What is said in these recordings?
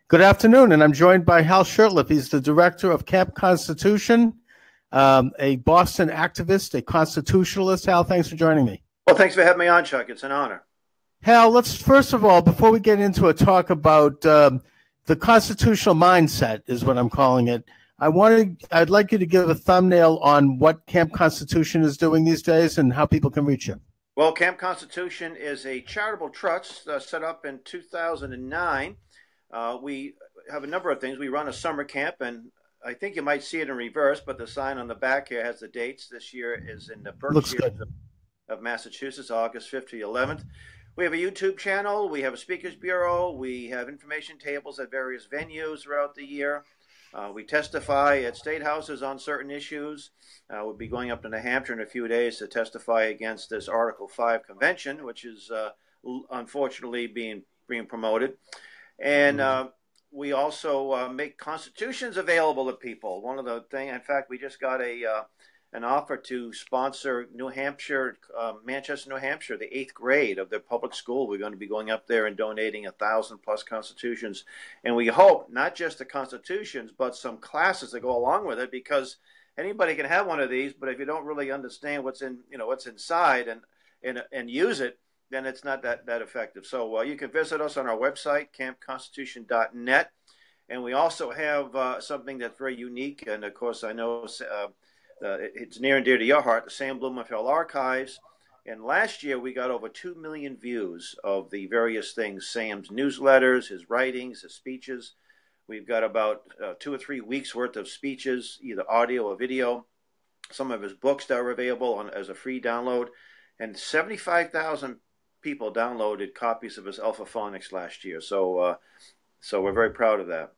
Good afternoon, and I'm joined by Hal Shurtleff. He's the director of Camp Constitution, a Boston activist, a constitutionalist. Hal, thanks for joining me. Well, thanks for having me on, Chuck. It's an honor. Hal, let's first of all, before we get into a talk about the constitutional mindset, is what I'm calling it, I'd like you to give a thumbnail on what Camp Constitution is doing these days and how people can reach you. Well, Camp Constitution is a charitable trust set up in 2009. We have a number of things. We run a summer camp, and I think you might see it in reverse, but the sign on the back here has the dates. This year is in the Berkshire of Massachusetts, August 5th to the 11th. We have a YouTube channel. We have a speakers bureau. We have information tables at various venues throughout the year. We testify at state houses on certain issues. We'll be going up to New Hampshire in a few days to testify against this Article 5 convention, which is unfortunately being promoted. And we also make constitutions available to people. One of the things, in fact, we just got an offer to sponsor New Hampshire, Manchester, New Hampshire, the 8th grade of their public school. We're going to be going up there and donating 1,000+ constitutions. And we hope not just the constitutions, but some classes that go along with it, because anybody can have one of these, but if you don't really understand what's inside and use it, then it's not that effective. So you can visit us on our website, campconstitution.net. And we also have something that's very unique. And, of course, I know it's near and dear to your heart, the Sam Blumenfeld Archives. And last year we got over 2 million views of the various things, Sam's newsletters, his writings, his speeches. We've got about 2 or 3 weeks worth of speeches, either audio or video. Some of his books that are available as a free download. And 75,000 people downloaded copies of his Alphaphonics last year. So we're very proud of that.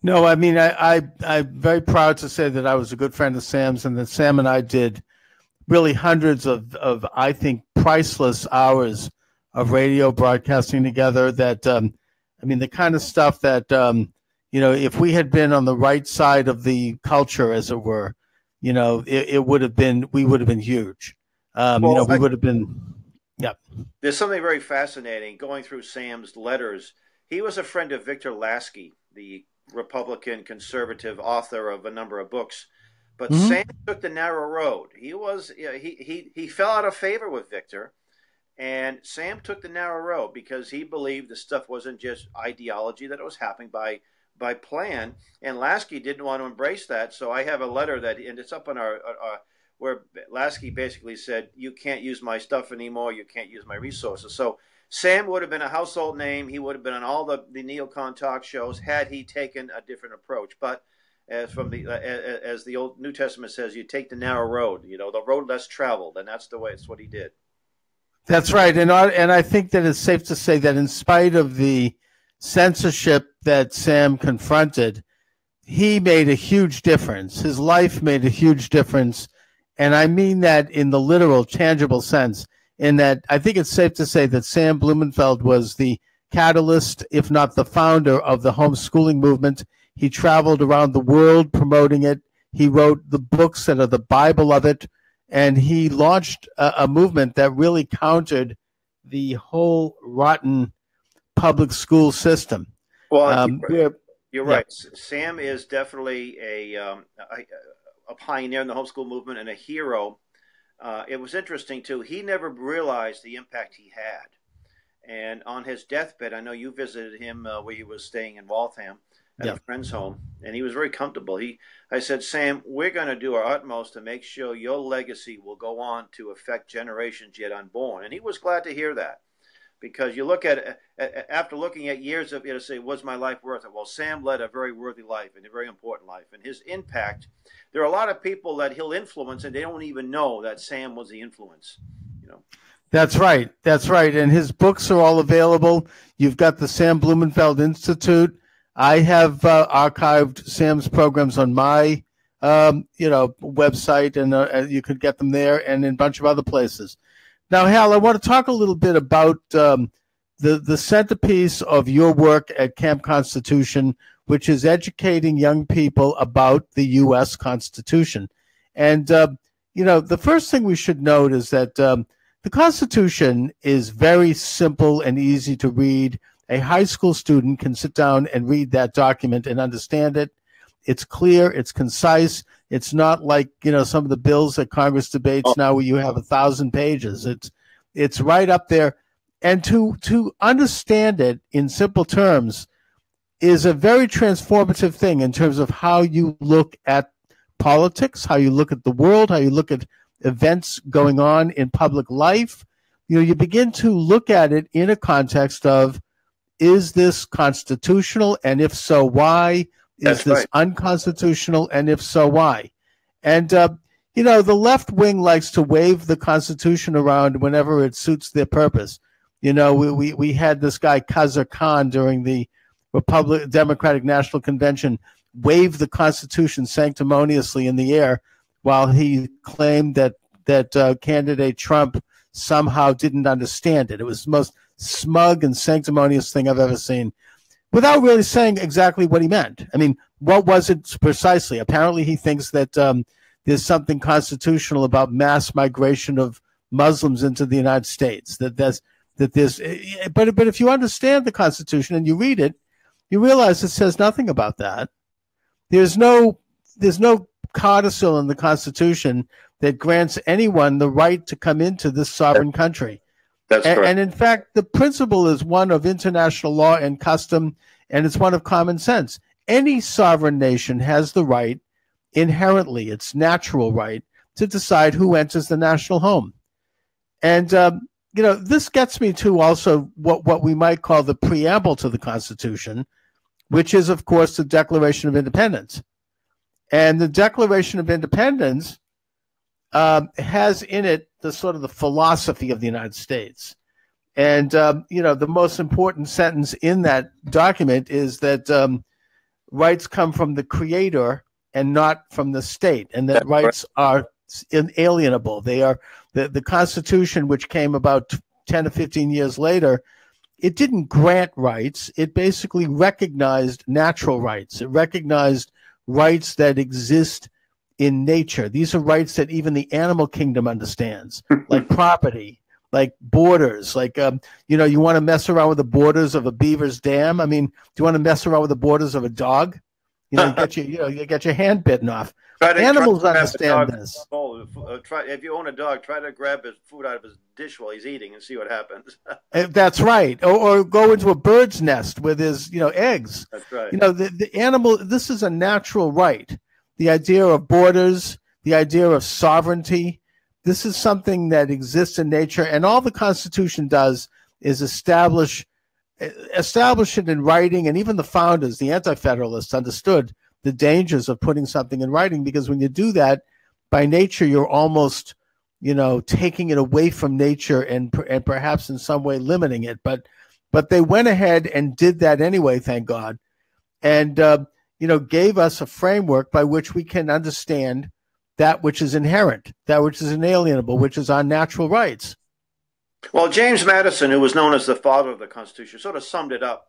No, I mean, I'm very proud to say that I was a good friend of Sam's, and that Sam and I did really hundreds of I think, priceless hours of radio broadcasting together. That, I mean, the kind of stuff that, if we had been on the right side of the culture, as it were, we would have been huge. We would have been, yeah. There's something very fascinating going through Sam's letters. He was a friend of Victor Lasky, the Republican conservative author of a number of books, but Sam took the narrow road. He fell out of favor with Victor, and Sam took the narrow road because he believed the stuff wasn't just ideology, that it was happening by plan, and Lasky didn't want to embrace that. So I have a letter and it's up on our where Lasky basically said, you can't use my stuff anymore, you can't use my resources. So Sam would have been a household name. He would have been on all the neocon talk shows had he taken a different approach. But as the Old New Testament says, you take the narrow road, the road less traveled, and that's what he did. That's right, and I think that it's safe to say that in spite of the censorship that Sam confronted, he made a huge difference. His life made a huge difference, and I mean that in the literal, tangible sense. In that, I think it's safe to say that Sam Blumenfeld was the catalyst, if not the founder, of the homeschooling movement. He traveled around the world promoting it. He wrote the books that are the Bible of it, and he launched a movement that really countered the whole rotten public school system. Well, you're right. Yeah. Sam is definitely a pioneer in the homeschool movement and a hero. It was interesting, too. He never realized the impact he had. And on his deathbed, I know you visited him where he was staying in Waltham at a friend's home, and he was very comfortable. I said, Sam, we're going to do our utmost to make sure your legacy will go on to affect generations yet unborn. And he was glad to hear that, because you look at after looking at years of, say, was my life worth it? Well, Sam led a very worthy life and a very important life. And his impact, there are a lot of people that he'll influence, and they don't even know that Sam was the influence. That's right. That's right. And his books are all available. You've got the Sam Blumenfeld Institute. I have archived Sam's programs on my, website, and you could get them there and in a bunch of other places. Now, Hal, I want to talk a little bit about the centerpiece of your work at Camp Constitution, which is educating young people about the U.S. Constitution. And, the first thing we should note is that the Constitution is very simple and easy to read. A high school student can sit down and read that document and understand it. It's clear, it's concise. It's not like, some of the bills that Congress debates now where you have 1,000 pages. It's right up there. And to understand it in simple terms is a very transformative thing in terms of how you look at politics, how you look at the world, how you look at events going on in public life. You begin to look at it in a context of, is this constitutional? And if so, why? Is this unconstitutional? And if so, why? And, the left wing likes to wave the Constitution around whenever it suits their purpose. We had this guy, Khazar Khan, during the Democratic National Convention, wave the Constitution sanctimoniously in the air while he claimed that candidate Trump somehow didn't understand it. It was the most smug and sanctimonious thing I've ever seen, without really saying exactly what he meant. I mean, what was it precisely? Apparently he thinks that there's something constitutional about mass migration of Muslims into the United States. But if you understand the Constitution and you read it, you realize it says nothing about that. There's no codicil in the Constitution that grants anyone the right to come into this sovereign country. That's correct. And in fact, the principle is one of international law and custom, and it's one of common sense. Any sovereign nation has the right, inherently, its natural right, to decide who enters the national home. And, this gets me to also what we might call the preamble to the Constitution, which is, of course, the Declaration of Independence. And the Declaration of Independence has in it the sort of the philosophy of the United States. And, the most important sentence in that document is that rights come from the Creator and not from the state, and that rights are inalienable. They are the Constitution, which came about 10 or 15 years later. It didn't grant rights. It basically recognized natural rights. It recognized rights that exist in nature. These are rights that even the animal kingdom understands, like property, like borders, like, you want to mess around with the borders of a beaver's dam. I mean, do you want to mess around with the borders of a dog? You get your hand bitten off. Animals understand this. If you own a dog, try to grab his food out of his dish while he's eating and see what happens. That's right. Or go into a bird's nest with his, eggs. That's right. The animal, this is a natural right. The idea of borders, the idea of sovereignty, this is something that exists in nature. And all the Constitution does is establish it in writing. And even the founders, the Anti-Federalists, understood the dangers of putting something in writing, because when you do that, by nature, you're almost, taking it away from nature and perhaps in some way limiting it. But they went ahead and did that anyway, thank God, and gave us a framework by which we can understand that which is inherent, that which is inalienable, which is our natural rights. Well, James Madison, who was known as the father of the Constitution, sort of summed it up.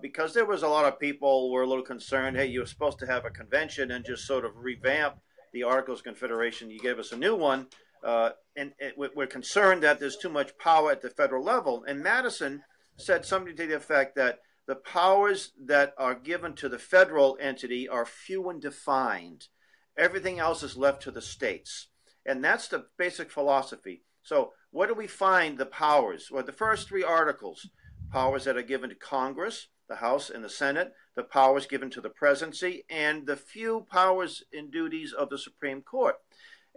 Because there was a lot of people who were a little concerned, hey, you were supposed to have a convention and just sort of revamp the Articles of Confederation. You gave us a new one, and we're concerned that there's too much power at the federal level. And Madison said something to the effect that the powers that are given to the federal entity are few and defined. Everything else is left to the states. And that's the basic philosophy. So where do we find the powers? Well, the first three articles: powers that are given to Congress, the House and the Senate, the powers given to the presidency, and the few powers and duties of the Supreme Court.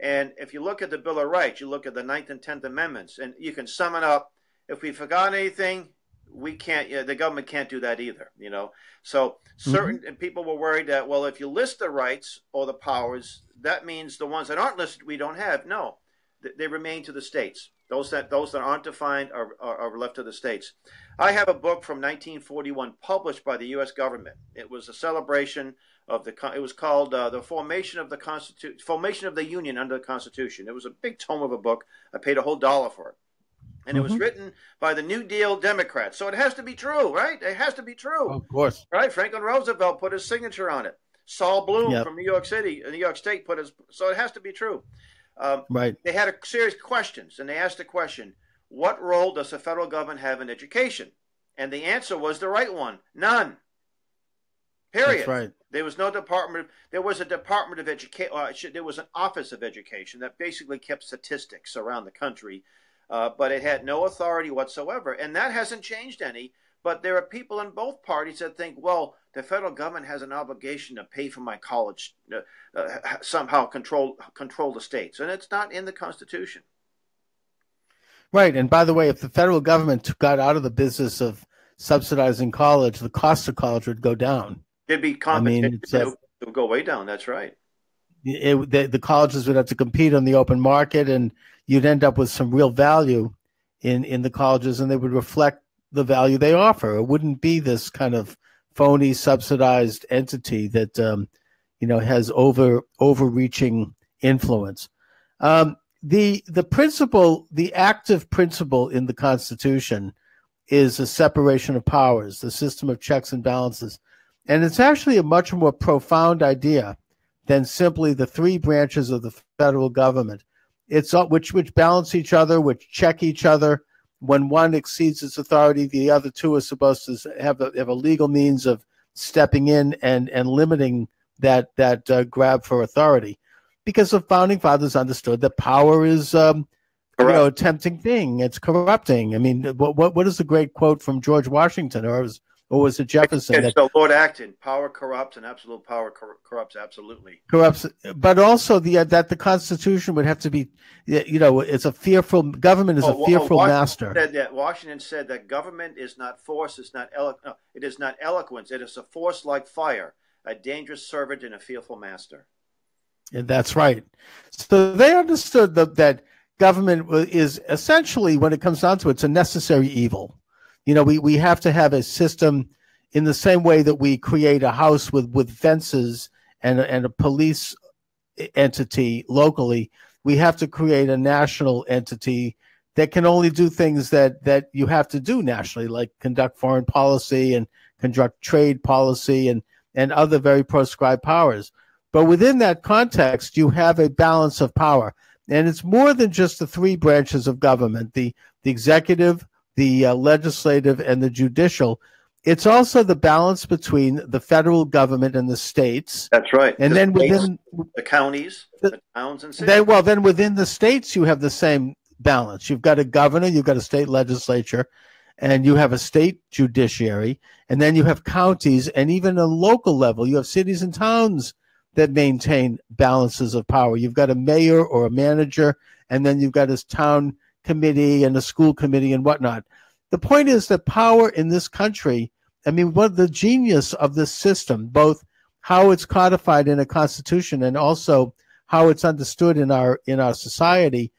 And if you look at the Bill of Rights, you look at the 9th and 10th Amendments, and you can sum it up. If we forgot anything, we can't. The government can't do that either. So certain people were worried that, well, if you list the rights or the powers, that means the ones that aren't listed we don't have. No, they remain to the states. Those that aren't defined are left to the states. I have a book from 1941 published by the U.S. government. It was a celebration of it was called the formation of the Union under the Constitution. It was a big tome of a book. I paid a whole $1 for it. And it was written by the New Deal Democrats. So it has to be true, right? It has to be true. Of course. Right? Franklin Roosevelt put his signature on it. Saul Bloom from New York State put his, so it has to be true. Right. They had a series of questions, and they asked the question, what role does the federal government have in education? And the answer was the right one. None. Period. That's right. There was no department. There was a department of education. There was an office of education that basically kept statistics around the country, but it had no authority whatsoever. And that hasn't changed any. But there are people in both parties that think, well, the federal government has an obligation to pay for my college, somehow control the states, and it's not in the Constitution. Right. And by the way, if the federal government got out of the business of subsidizing college, the cost of college would go down. It'd be competition. It would go way down. That's right. The colleges would have to compete on the open market, and you'd end up with some real value in the colleges, and they would reflect the value they offer. It wouldn't be this kind of phony subsidized entity that has overreaching influence. The principle, the active principle in the Constitution is a separation of powers, the system of checks and balances. And it's actually a much more profound idea than simply the three branches of the federal government. It's which balance each other, which check each other. When one exceeds its authority, the other two are supposed to have a legal means of stepping in and limiting that grab for authority. Because the founding fathers understood that power is a tempting thing. It's corrupting. I mean, what is the great quote from George Washington, or was it Jefferson? It's the Lord Acton. Power corrupts, and absolute power corrupts absolutely. Corrupts, but also that the Constitution would have to be, it's a fearful government is a fearful master. Washington said that government is not force. It is not eloquence. It is a force like fire, a dangerous servant and a fearful master. And that's right. So they understood that government is essentially, when it comes down to it, it's a necessary evil. We have to have a system in the same way that we create a house with fences and a police entity locally. We have to create a national entity that can only do things that you have to do nationally, like conduct foreign policy and conduct trade policy and other very prescribed powers. But within that context, you have a balance of power. And it's more than just the three branches of government, the executive, the legislative, and the judicial. It's also the balance between the federal government and the states. That's right. And then within the counties, the towns and cities. Then within the states, you have the same balance. You've got a governor, you've got a state legislature, and you have a state judiciary. And then you have counties, and even a local level. You have cities and towns that maintain balances of power. You've got a mayor or a manager, and then you've got this town committee and a school committee and whatnot. The point is that power in this country, what the genius of this system, both how it's codified in a constitution and also how it's understood in our society,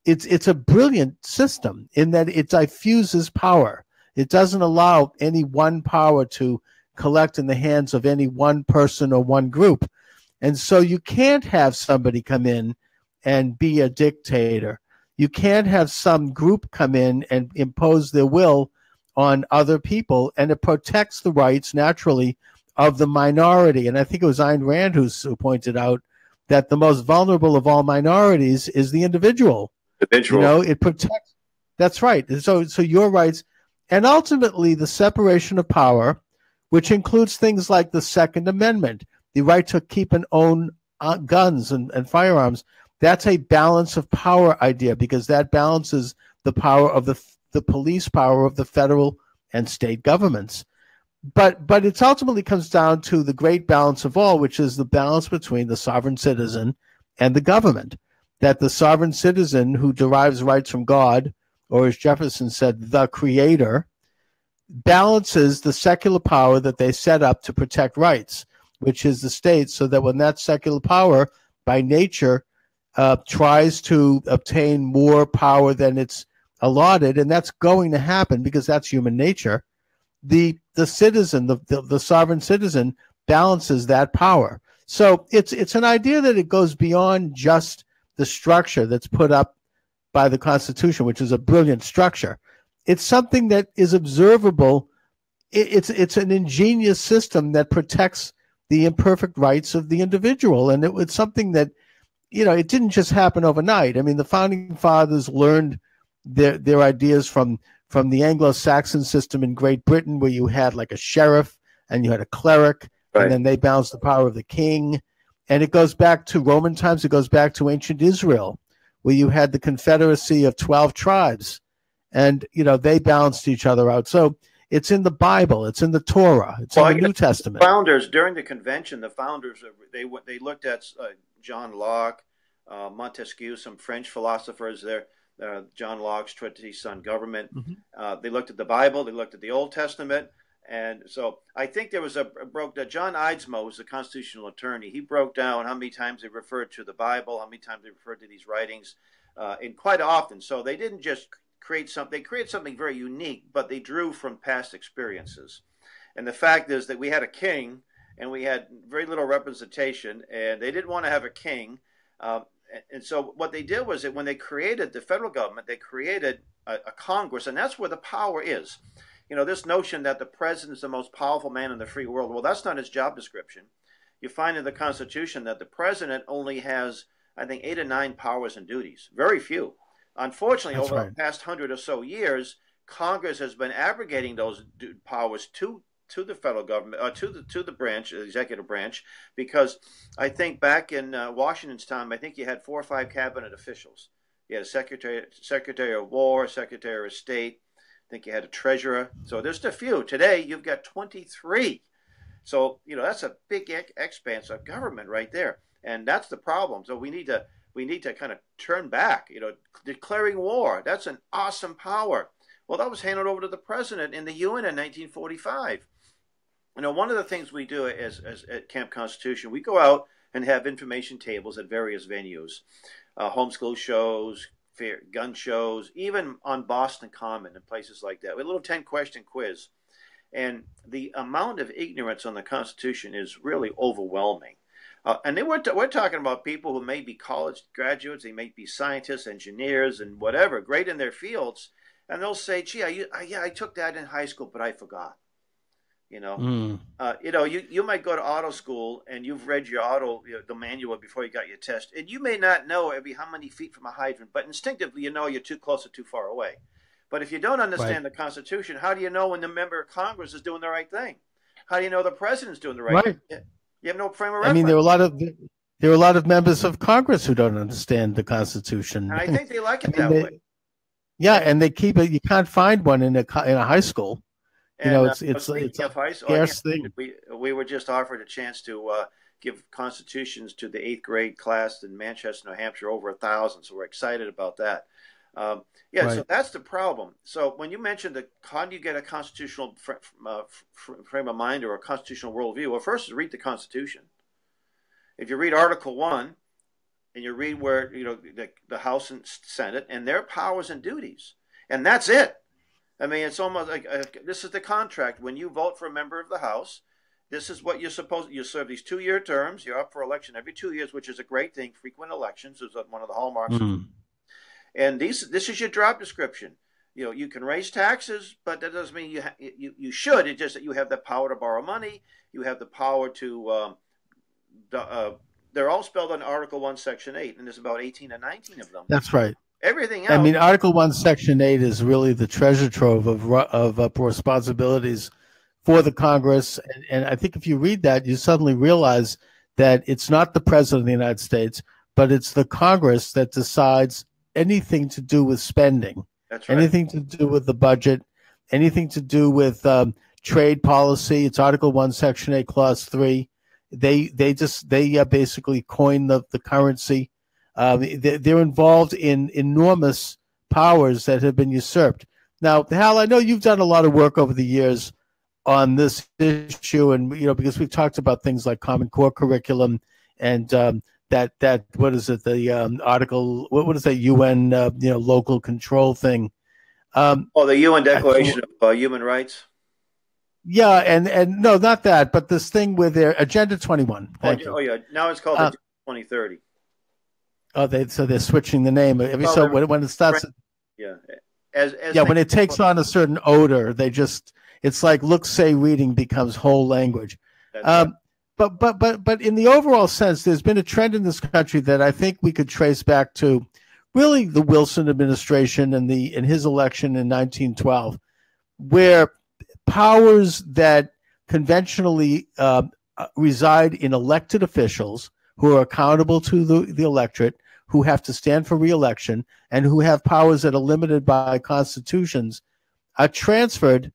it's a brilliant system in that it diffuses power. It doesn't allow any one power to collect in the hands of any one person or one group. And so you can't have somebody come in and be a dictator. You can't have some group come in and impose their will on other people, and it protects the rights, naturally, of the minority. And I think it was Ayn Rand who pointed out that the most vulnerable of all minorities is the individual. It protects. That's right. So your rights, and ultimately the separation of power, which includes things like the Second Amendment, the right to keep and own guns and firearms. That's a balance of power idea, because that balances the power of the police power of the federal and state governments. But it ultimately comes down to the great balance of all, which is the balance between the sovereign citizen and the government. That the sovereign citizen, who derives rights from God, or as Jefferson said, the Creator, balances the secular power that they set up to protect rights, which is the state, so that when that secular power, by nature, tries to obtain more power than it's allotted, and that's going to happen because that's human nature, the citizen, the sovereign citizen, balances that power. So it's an idea that it goes beyond just the structure that's put up by the Constitution, which is a brilliant structure. It's something that is observable. It's an ingenious system that protects the imperfect rights of the individual. And it was something that, it didn't just happen overnight. The founding fathers learned their ideas from from the Anglo-Saxon system in Great Britain, where you had like a sheriff and you had a cleric, Right. and then they balanced the power of the king. And it goes back to Roman times. It goes back to ancient Israel, where you had the confederacy of 12 tribes, and they balanced each other out. So it's in the Bible, it's in the Torah, it's in the New Testament. Founders during the convention, the founders they looked at John Locke, Montesquieu, some French philosophers there. John Locke's treatise on government. They looked at the Bible, they looked at the Old Testament, and so I think there was John Eidsmoe was the constitutional attorney. He broke down how many times they referred to the Bible, how many times they referred to these writings, and quite often. So they didn't just create something; they created something very unique, but they drew from past experiences. And the fact is that we had a king, and we had very little representation, and they didn't want to have a king. And so what they did was that when they created the federal government, they created a Congress, and that's where the power is. This notion that the president is the most powerful man in the free world, well, that's not his job description. You find in the Constitution that the president only has, I think, 8 or 9 powers and duties, very few. Unfortunately, That's over right. the past 100 or so years, Congress has been abrogating those powers to the federal government, to the branch, the executive branch, because I think back in Washington's time, I think you had 4 or 5 cabinet officials. You had a secretary of war, secretary of state. I think you had a treasurer. So there's a few. Today, you've got 23. So that's a big expanse of government right there, and that's the problem. So we need to kind of turn back. Declaring war, that's an awesome power. Well, that was handed over to the president in the UN in 1945. One of the things we do as at Camp Constitution, we go out and have information tables at various venues, homeschool shows, gun shows, even on Boston Common and places like that. We have a little 10-question quiz. And the amount of ignorance on the Constitution is really overwhelming. And we're talking about people who may be college graduates, they may be scientists, engineers, and whatever, great in their fields. And they'll say, gee, I took that in high school, but I forgot. You might go to auto school and you've read the manual before you got your test, and you may not know how many feet from a hydrant, but instinctively you're too close or too far away. But if you don't understand the Constitution, how do you know when the member of Congress is doing the right thing? How do you know the president's doing the right thing? You have no frame of reference. I mean, there are a lot of members of Congress who don't understand the Constitution. And I think they like it that way. Yeah, and they keep it. You can't find one in a high school. And, it's a scarce thing. We were just offered a chance to give constitutions to the 8th grade class in Manchester, New Hampshire, over 1,000. So we're excited about that. So that's the problem. So when you mentioned how do you get a constitutional frame of mind or a constitutional worldview? Well, first is read the Constitution. If you read Article 1 and you read where the House and Senate and their powers and duties, and that's it. I mean, it's almost like this is the contract. When you vote for a member of the House, this is what you're supposed to. You serve these 2-year terms. You're up for election every 2 years, which is a great thing. Frequent elections is one of the hallmarks. And this is your job description. You can raise taxes, but that doesn't mean you should. It's just that you have the power to borrow money. You have the power to. They're all spelled in Article 1, Section 8, and there's about 18 or 19 of them. That's right. Everything else. I mean, Article 1, Section 8 is really the treasure trove of responsibilities for the Congress. And I think if you read that, you suddenly realize that it's not the President of the United States, but it's the Congress that decides anything to do with spending. That's right. Anything to do with the budget, anything to do with trade policy. It's Article 1, Section 8, Clause 3. They basically coin the currency. They're involved in enormous powers that have been usurped. Now, Hal, I know you've done a lot of work over the years on this issue, and because we've talked about things like Common Core curriculum and that what is it, the article, what is that UN local control thing? The UN Declaration of Human Rights. Yeah, and no, not that, but this thing with their Agenda 21. Oh yeah, now it's called Agenda 2030. Oh, they're switching the name when it starts. Yeah, when it takes on a certain odor, it's like look, say, reading becomes whole language. Right. But in the overall sense, there's been a trend in this country that I think we could trace back to really the Wilson administration and his election in 1912, where powers that conventionally reside in elected officials who are accountable to the electorate, who have to stand for re-election, and who have powers that are limited by constitutions, are transferred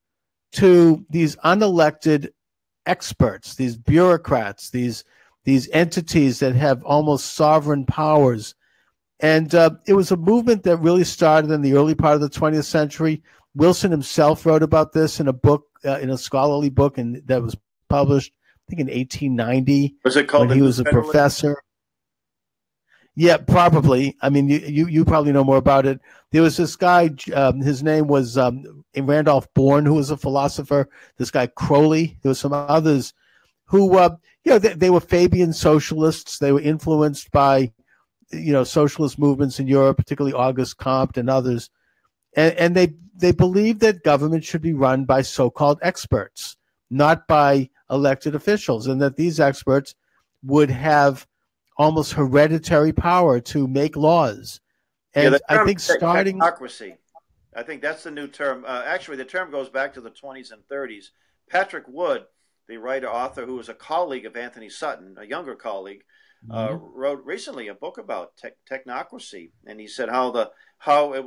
to these unelected experts, these bureaucrats, these entities that have almost sovereign powers. And it was a movement that really started in the early part of the 20th century. Wilson himself wrote about this in a book, in a scholarly book, and that was published, I think, in 1890. Was it called when he was a professor? Yeah, probably. I mean, you probably know more about it. There was this guy, his name was Randolph Bourne, who was a philosopher. This guy Crowley. There were some others who, they were Fabian socialists. They were influenced by, socialist movements in Europe, particularly Auguste Comte and others. And they believed that government should be run by so-called experts, not by elected officials, and that these experts would have almost hereditary power to make laws. And I think starting technocracy, I think that's the new term. Actually, the term goes back to the 20s and 30s. Patrick Wood, the writer-author who was a colleague of Anthony Sutton, a younger colleague, wrote recently a book about technocracy, and he said how it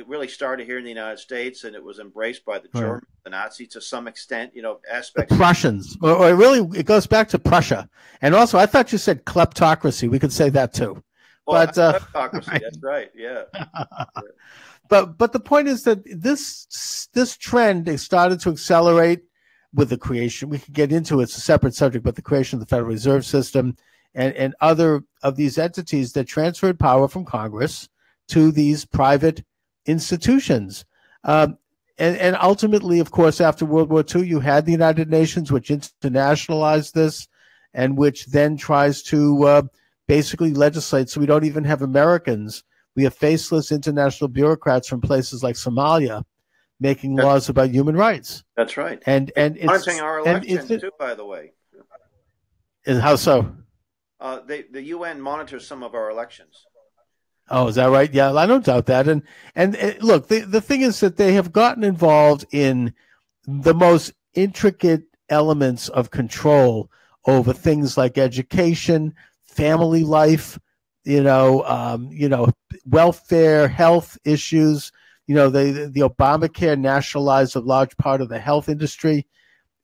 really started here in the United States, and it was embraced by the Germans, the Nazis to some extent, aspects. The Prussians, or it goes back to Prussia. And also, I thought you said kleptocracy. We could say that too. Well, kleptocracy, right. That's right, yeah. But the point is that this trend started to accelerate with the creation. We could get into it's a separate subject, but the creation of the Federal Reserve System and other of these entities that transferred power from Congress to these private institutions. And ultimately, of course, after World War II, you had the United Nations, which internationalized this and which then tries to basically legislate. So we don't even have Americans. We have faceless international bureaucrats from places like Somalia making laws about human rights. That's right. And it's monitoring our elections too, by the way. How so? The UN monitors some of our elections. Oh, is that right? Yeah, I don't doubt that. And look, the thing is that they have gotten involved in the most intricate elements of control over things like education, family life, welfare, health issues. The Obamacare nationalized a large part of the health industry.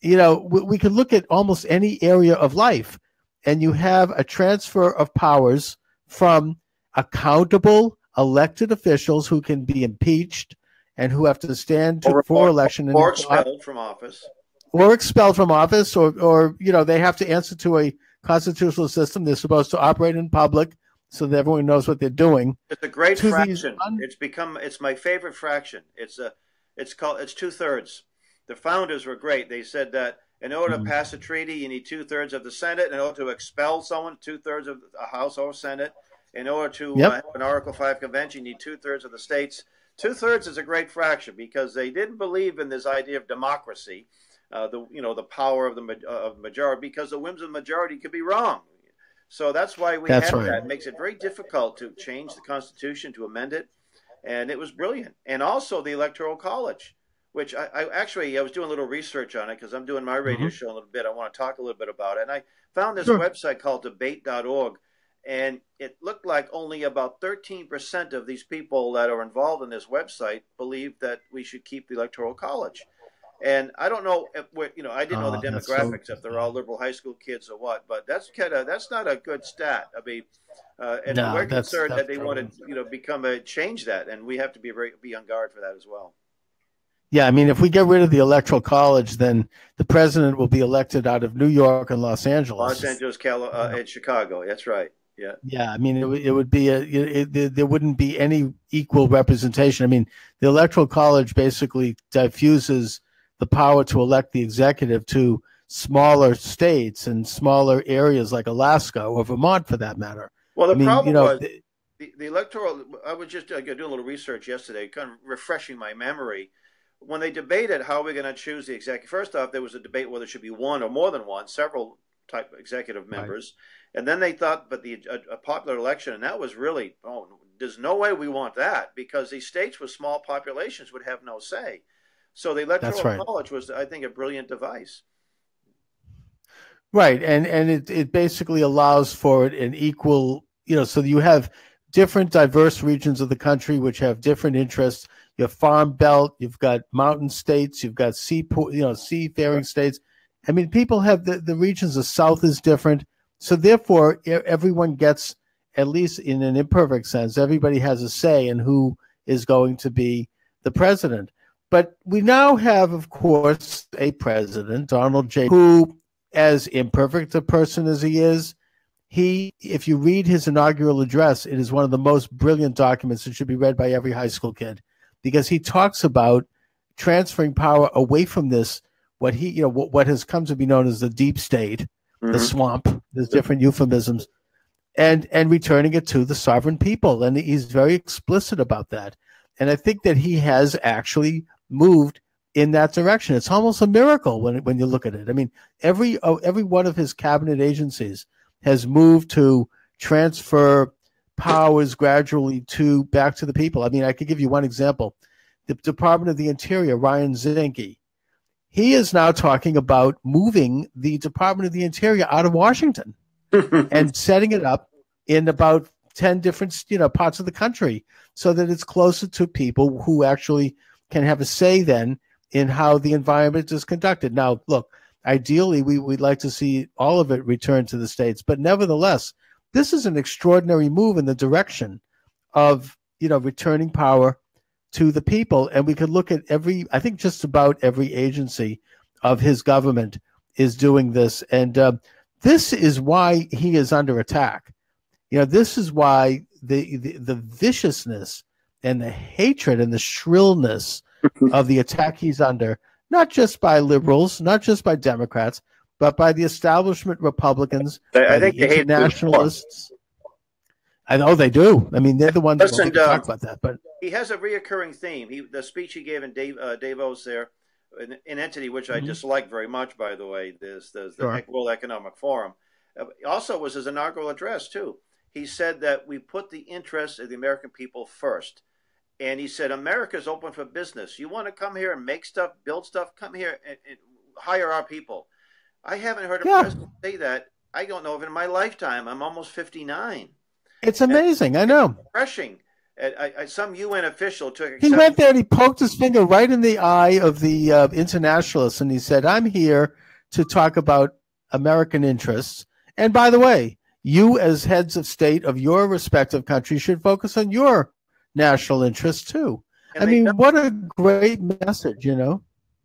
We could look at almost any area of life, and you have a transfer of powers from accountable elected officials who can be impeached and who have to stand for election or expelled from office, or they have to answer to a constitutional system. They're supposed to operate in public so that everyone knows what they're doing. It's a great fraction. It's my favorite fraction. It's 2/3. The founders were great. They said that in order to pass a treaty, you need 2/3 of the Senate. In order to expel someone, 2/3 of the House or Senate. In order to have an Article 5 convention, you need 2/3 of the states. 2/3 is a great fraction because they didn't believe in this idea of democracy, the power of the majority, because the whims of the majority could be wrong. So that's why we have that. It makes it very difficult to change the Constitution, to amend it, and it was brilliant. And also the Electoral College, which I was doing a little research on it because I'm doing my radio show a little bit. I want to talk a little bit about it. And I found this website called debate.org. And it looked like only about 13% of these people that are involved in this website believe that we should keep the Electoral College. And I don't know if I didn't know the demographics, if they're all liberal high school kids or what, but that's not a good stat. I mean, we're concerned that they want to change that, and we have to be on guard for that as well. Yeah, I mean, if we get rid of the Electoral College, then the president will be elected out of New York and Los Angeles. And Chicago. That's right. Yeah. Yeah. I mean, it would be there wouldn't be any equal representation. I mean, the Electoral College basically diffuses the power to elect the executive to smaller states and smaller areas like Alaska or Vermont, for that matter. Well, problem was the electoral. I was just doing a little research yesterday, kind of refreshing my memory. When they debated how we're going to choose the executive, first off, there was a debate whether it should be one or more than one, several type of executive members. Right. And then they thought, but a popular election, and that was really there's no way we want that, because these states with small populations would have no say. So the Electoral College was, I think, a brilliant device. Right, and it basically allows for it an equal, so you have different diverse regions of the country which have different interests. You have farm belt, you've got mountain states, you've got seafaring states. I mean, people have the regions. The South is different, so therefore everyone gets, at least in an imperfect sense, everybody has a say in who is going to be the president. But we now have, of course, a president, Donald J., who, as imperfect a person as he is, if you read his inaugural address, it is one of the most brilliant documents that should be read by every high school kid, because he talks about transferring power away from this, what has come to be known as the deep state, the swamp. There's different euphemisms, and returning it to the sovereign people. And he's very explicit about that. And I think that he has actually moved in that direction. It's almost a miracle when you look at it. I mean, every one of his cabinet agencies has moved to transfer powers gradually back to the people. I mean, I could give you one example. The Department of the Interior, Ryan Zinke, he is now talking about moving the Department of the Interior out of Washington and setting it up in about 10 different parts of the country, so that it's closer to people who actually can have a say then in how the environment is conducted. Now, look, ideally, we'd like to see all of it return to the states, but nevertheless, this is an extraordinary move in the direction of returning power to the people. And we could look at I think just about every agency of his government is doing this, and this is why he is under attack. This is why the viciousness and the hatred and the shrillness of the attack he's under, not just by liberals, not just by Democrats, but by the establishment Republicans, I think the internationalists. I know they do. I mean, they're the ones that can talk about that. But he has a reoccurring theme. The speech he gave in Davos there, an entity which I dislike very much, by the way, the World Economic Forum. Also was his inaugural address, too. He said that we put the interests of the American people first. And he said, America's open for business. You want to come here and make stuff, build stuff, come here and hire our people. I haven't heard a president say that. I don't know of it in my lifetime. I'm almost 59. It's amazing. I know. Refreshing. Some UN official took. He went there and he poked his finger right in the eye of the internationalists, and he said, I'm here to talk about American interests. And by the way, you as heads of state of your respective countries should focus on your national interests too. I mean, what a great message, I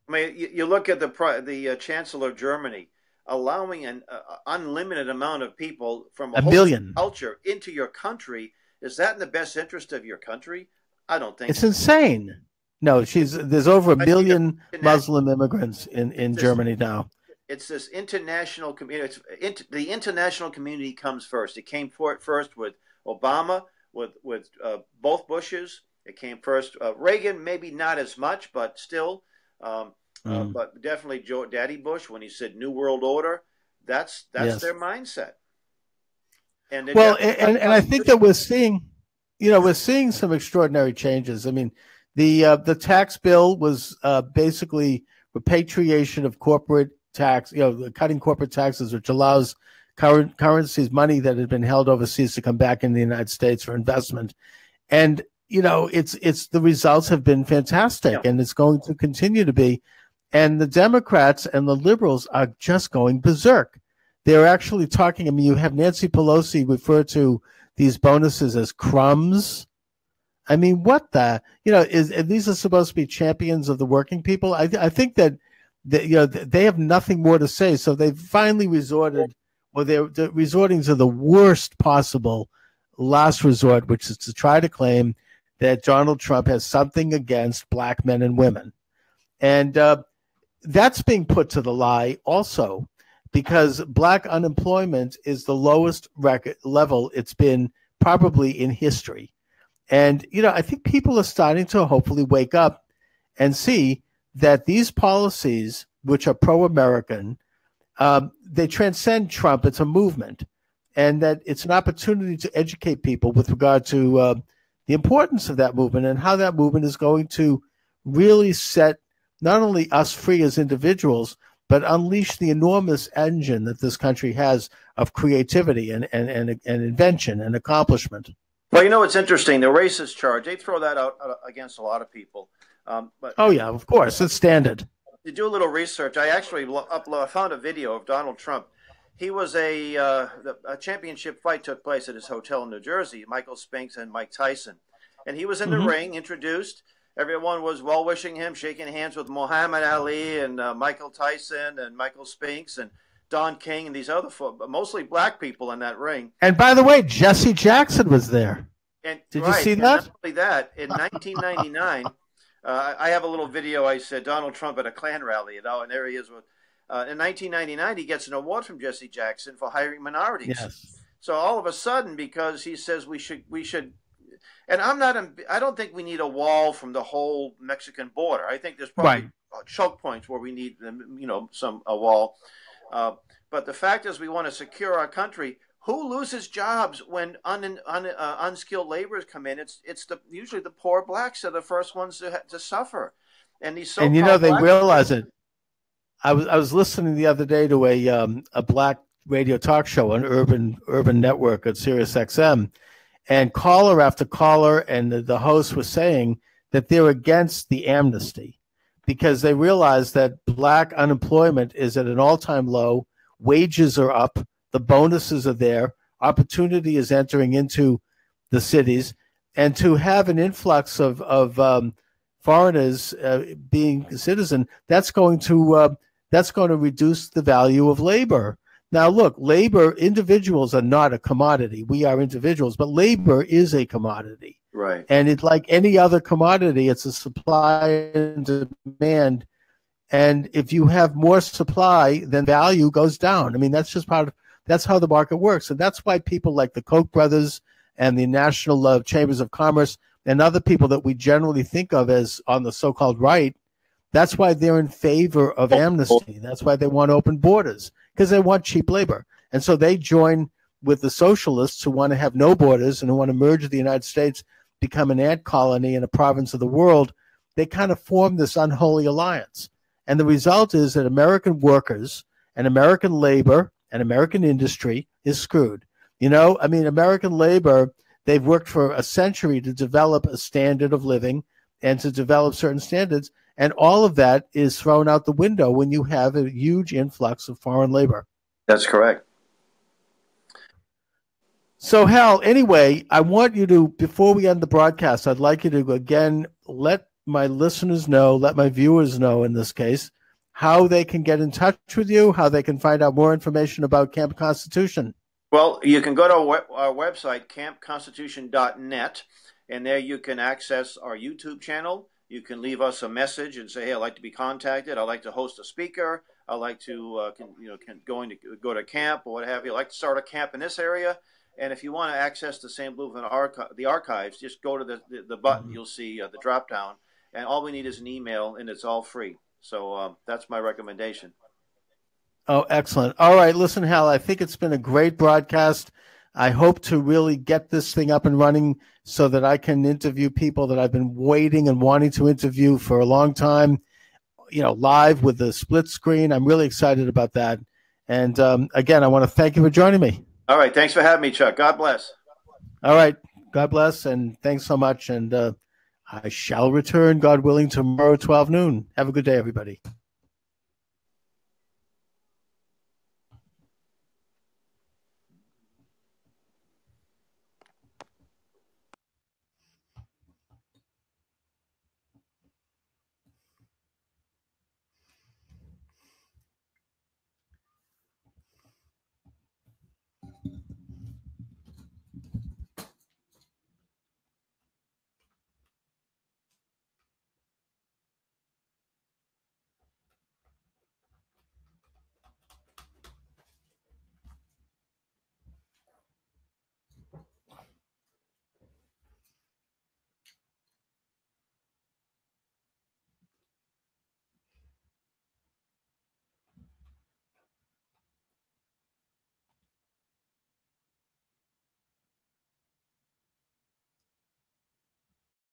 mean, you look at the Chancellor of Germany allowing an unlimited amount of people from a billion culture into your country. Is that in the best interest of your country? I don't think it's insane. No, there's over 1 million Muslim immigrants in Germany now. It's this international community. The international community comes first. It came first with Obama, with both Bushes. It came first. Reagan, maybe not as much, but still. But definitely Daddy Bush, when he said New World Order, that's their mindset. And I think that we're seeing some extraordinary changes. I mean, the tax bill was basically repatriation of corporate tax, cutting corporate taxes, which allows currencies, money that had been held overseas, to come back in the United States for investment. And it's the results have been fantastic, and it's going to continue to be. And the Democrats and the liberals are just going berserk. They're actually talking. I mean, you have Nancy Pelosi refer to these bonuses as crumbs. I mean, what these are supposed to be champions of the working people. I think that they have nothing more to say. So they've finally resorted, or they're resorting to the worst possible last resort, which is to try to claim that Donald Trump has something against black men and women. And that's being put to the lie also, because black unemployment is the lowest level it's been probably in history. And, I think people are starting to hopefully wake up and see that these policies, which are pro-American, they transcend Trump. It's a movement, and that it's an opportunity to educate people with regard to the importance of that movement and how that movement is going to really set not only us free as individuals, but unleash the enormous engine that this country has of creativity and invention and accomplishment. Well, you know, it's interesting. The racist charge, they throw that out against a lot of people. But oh, yeah, of course. It's standard. To do a little research, I actually found a video of Donald Trump. He was a championship fight took place at his hotel in New Jersey, Michael Spinks and Mike Tyson. And he was in the ring, introduced. Everyone was well-wishing him, shaking hands with Muhammad Ali and Michael Tyson and Michael Spinks and Don King and these other mostly black people in that ring. And by the way, Jesse Jackson was there. And, Did you see that? Not only that, in 1999, I have a little video. I said Donald Trump at a Klan rally, you know, and there he is. With, in 1999, he gets an award from Jesse Jackson for hiring minorities. Yes. So all of a sudden, because he says we should. And I don't think we need a wall from the whole Mexican border. I think there's probably choke points where we need, you know, a wall. But the fact is we want to secure our country. Who loses jobs when unskilled laborers come in? It's usually the poor blacks are the first ones to suffer. And these and you know, they realize it. I was listening the other day to a black radio talk show on Urban Network at Sirius XM. And caller after caller and the host was saying that they're against the amnesty because they realize that black unemployment is at an all-time low, wages are up, the bonuses are there, opportunity is entering into the cities, and to have an influx of foreigners being citizen, that's going to reduce the value of labor. Now, look, labor, individuals are not a commodity. We are individuals, but labor is a commodity. Right. And it's like any other commodity, it's a supply and demand. And if you have more supply, then value goes down. I mean, that's just that's how the market works. And that's why people like the Koch brothers and the National Chambers of Commerce and other people that we generally think of as on the so-called right, that's why they're in favor of amnesty. That's why they want open borders, because they want cheap labor. And so they join with the socialists who want to have no borders and who want to merge the United States, become an ant colony in a province of the world. They kind of form this unholy alliance. And the result is that American workers and American labor and American industry is screwed. You know, I mean, American labor, they've worked for a century to develop a standard of living and to develop certain standards. And all of that is thrown out the window when you have a huge influx of foreign labor. That's correct. So, Hal, anyway, I want you to, before we end the broadcast, I'd like you to, again, let my listeners know, let my viewers know in this case, how they can get in touch with you, how they can find out more information about Camp Constitution. Well, you can go to our website, campconstitution.net, and there you can access our YouTube channel. You can leave us a message and say, hey, I'd like to be contacted. I'd like to host a speaker. I'd like to go to camp or what have you. I'd like to start a camp in this area. And if you want to access the Sam Bluefin the archives, just go to the button. You'll see the drop down. And all we need is an email, and it's all free. So that's my recommendation. Oh, excellent. All right. Listen, Hal, I think it's been a great broadcast. I hope to really get this thing up and running so that I can interview people that I've been waiting and wanting to interview for a long time, you know, live with the split screen. I'm really excited about that. And again, I want to thank you for joining me. All right. Thanks for having me, Chuck. God bless. All right. God bless. And thanks so much. And I shall return, God willing, tomorrow, 12 noon. Have a good day, everybody.